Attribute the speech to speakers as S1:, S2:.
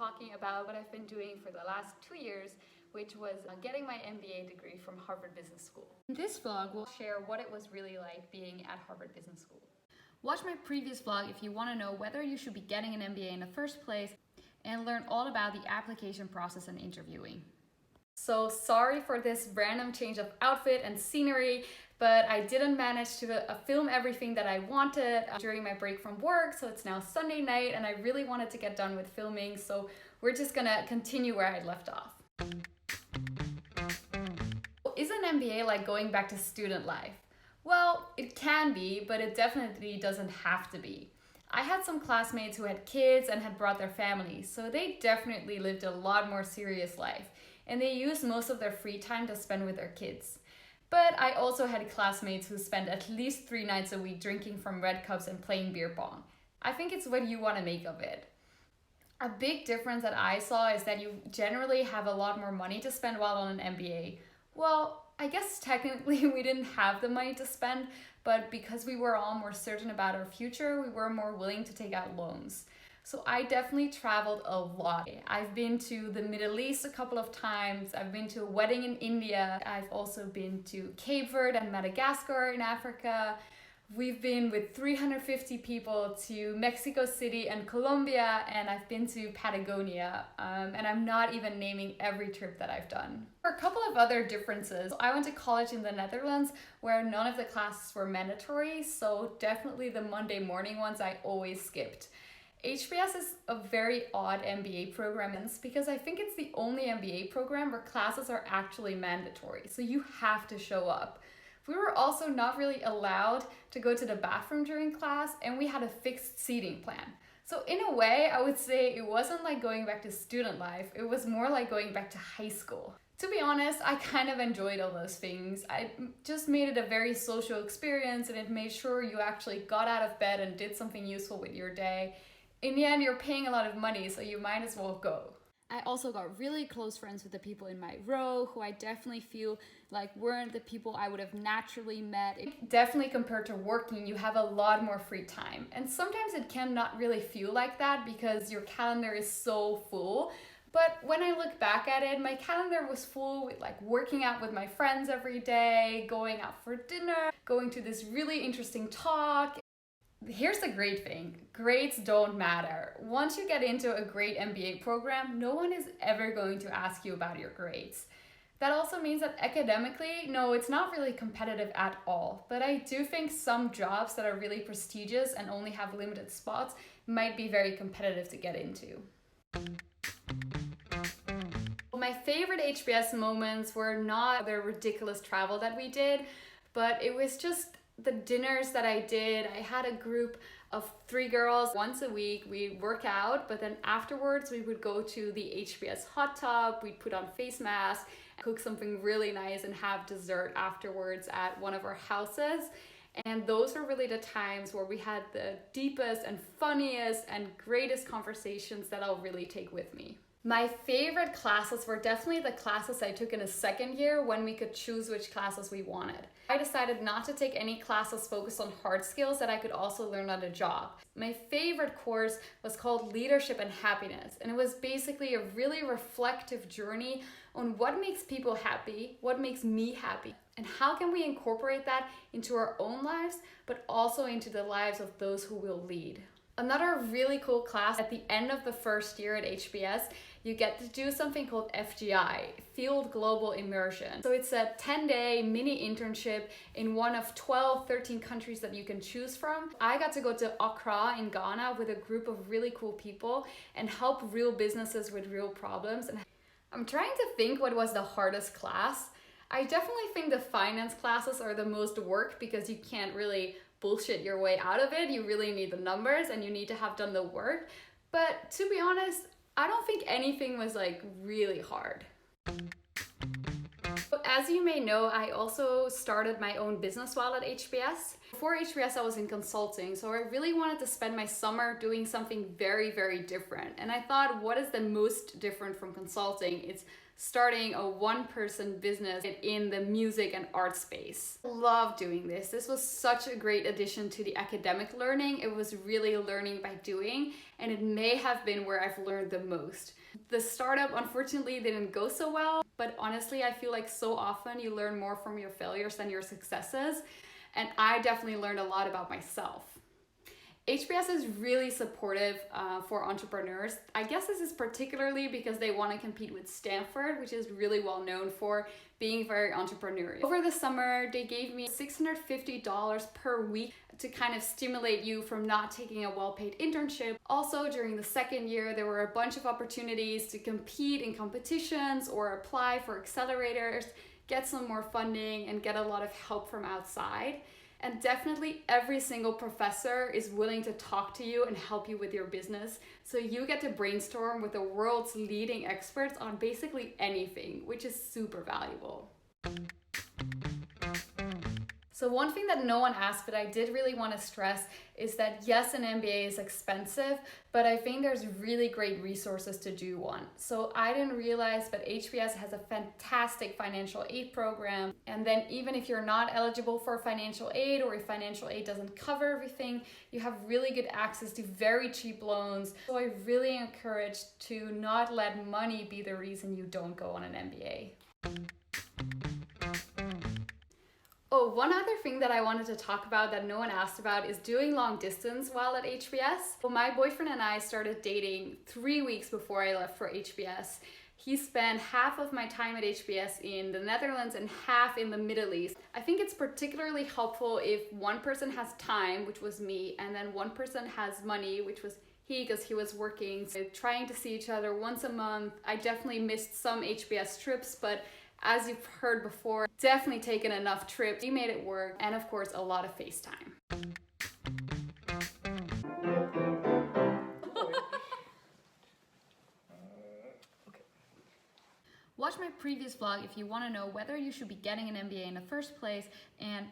S1: talking about what I've been doing for the last 2 years, which was getting my MBA degree from Harvard Business School. In this vlog, we'll share what it was really like being at Harvard Business School. Watch my previous vlog if you want to know whether you should be getting an MBA in the first place and learn all about the application process and interviewing. So sorry for this random change of outfit and scenery, but I didn't manage to film everything that I wanted during my break from work. So it's now Sunday night and I really wanted to get done with filming. So we're just gonna continue where I left off. Is an MBA like going back to student life? Well, it can be, but it definitely doesn't have to be. I had some classmates who had kids and had brought their families, so they definitely lived a lot more serious life, and they used most of their free time to spend with their kids. But I also had classmates who spent at least 3 nights a week drinking from red cups and playing beer pong. I think it's what you want to make of it. A big difference that I saw is that you generally have a lot more money to spend while on an MBA. Well, I guess technically we didn't have the money to spend, but because we were all more certain about our future, we were more willing to take out loans. So I definitely traveled a lot. I've been to the Middle East a couple of times. I've been to a wedding in India. I've also been to Cape Verde and Madagascar in Africa. We've been with 350 people to Mexico City and Colombia, and I've been to Patagonia, and I'm not even naming every trip that I've done. For a couple of other differences, I went to college in the Netherlands where none of the classes were mandatory, so definitely the Monday morning ones I always skipped. HBS is a very odd MBA program because I think it's the only MBA program where classes are actually mandatory, so you have to show up. We were also not really allowed to go to the bathroom during class, and we had a fixed seating plan. So in a way, I would say it wasn't like going back to student life, it was more like going back to high school. To be honest, I kind of enjoyed all those things. I just made it a very social experience, and it made sure you actually got out of bed and did something useful with your day. In the end, you're paying a lot of money, so you might as well go. I also got really close friends with the people in my row who I definitely feel like weren't the people I would have naturally met. Definitely compared to working, you have a lot more free time. And sometimes it can not really feel like that because your calendar is so full. But when I look back at it, my calendar was full with like working out with my friends every day, going out for dinner, going to this really interesting talk. Here's the great thing, grades don't matter. Once you get into a great MBA program, no one is ever going to ask you about your grades. That also means that academically, no, it's not really competitive at all. But I do think some jobs that are really prestigious and only have limited spots might be very competitive to get into. My favorite HBS moments were not the ridiculous travel that we did, but it was just the dinners that I did. I had a group of 3 girls once a week. We'd work out, but then afterwards we would go to the HBS hot tub, we'd put on face masks, cook something really nice and have dessert afterwards at one of our houses. And those were really the times where we had the deepest and funniest and greatest conversations that I'll really take with me. My favorite classes were definitely the classes I took in the second year when we could choose which classes we wanted. I decided not to take any classes focused on hard skills that I could also learn on the job. My favorite course was called Leadership and Happiness, and it was basically a really reflective journey on what makes people happy, what makes me happy, and how can we incorporate that into our own lives, but also into the lives of those who will lead. Another really cool class at the end of the first year at HBS, you get to do something called FGI, Field Global Immersion. So it's a 10-day mini internship in one of 13 countries that you can choose from. I got to go to Accra in Ghana with a group of really cool people and help real businesses with real problems. And I'm trying to think what was the hardest class. I definitely think the finance classes are the most work because you can't really bullshit your way out of it. You really need the numbers and you need to have done the work. But to be honest, I don't think anything was like really hard. But as you may know, I also started my own business while at HBS. Before HBS, I was in consulting, so I really wanted to spend my summer doing something very, very different. And I thought, what is the most different from consulting? It's starting a one-person business in the music and art space. I love doing this. This was such a great addition to the academic learning. It was really learning by doing, and it may have been where I've learned the most. The startup unfortunately didn't go so well, but honestly, I feel like so often you learn more from your failures than your successes, and I definitely learned a lot about myself. HBS is really supportive for entrepreneurs. I guess this is particularly because they want to compete with Stanford, which is really well known for being very entrepreneurial. Over the summer, they gave me $650 per week to kind of stimulate you from not taking a well-paid internship. Also, during the second year, there were a bunch of opportunities to compete in competitions or apply for accelerators, get some more funding, and get a lot of help from outside. And definitely every single professor is willing to talk to you and help you with your business. So you get to brainstorm with the world's leading experts on basically anything, which is super valuable. So one thing that no one asked, but I did really want to stress, is that yes, an MBA is expensive, but I think there's really great resources to do one. So I didn't realize, but HBS has a fantastic financial aid program. And then even if you're not eligible for financial aid, or if financial aid doesn't cover everything, you have really good access to very cheap loans. So I really encourage to not let money be the reason you don't go on an MBA. Oh, one other thing that I wanted to talk about that no one asked about is doing long distance while at HBS. Well, my boyfriend and I started dating 3 weeks before I left for HBS. He spent half of my time at HBS in the Netherlands and half in the Middle East. I think it's particularly helpful if one person has time, which was me, and then one person has money, which was he, because he was working. So trying to see each other once a month. I definitely missed some HBS trips, but as you've heard before, definitely taken enough trips. We made it work, and of course, a lot of FaceTime. Watch my previous vlog if you want to know whether you should be getting an MBA in the first place and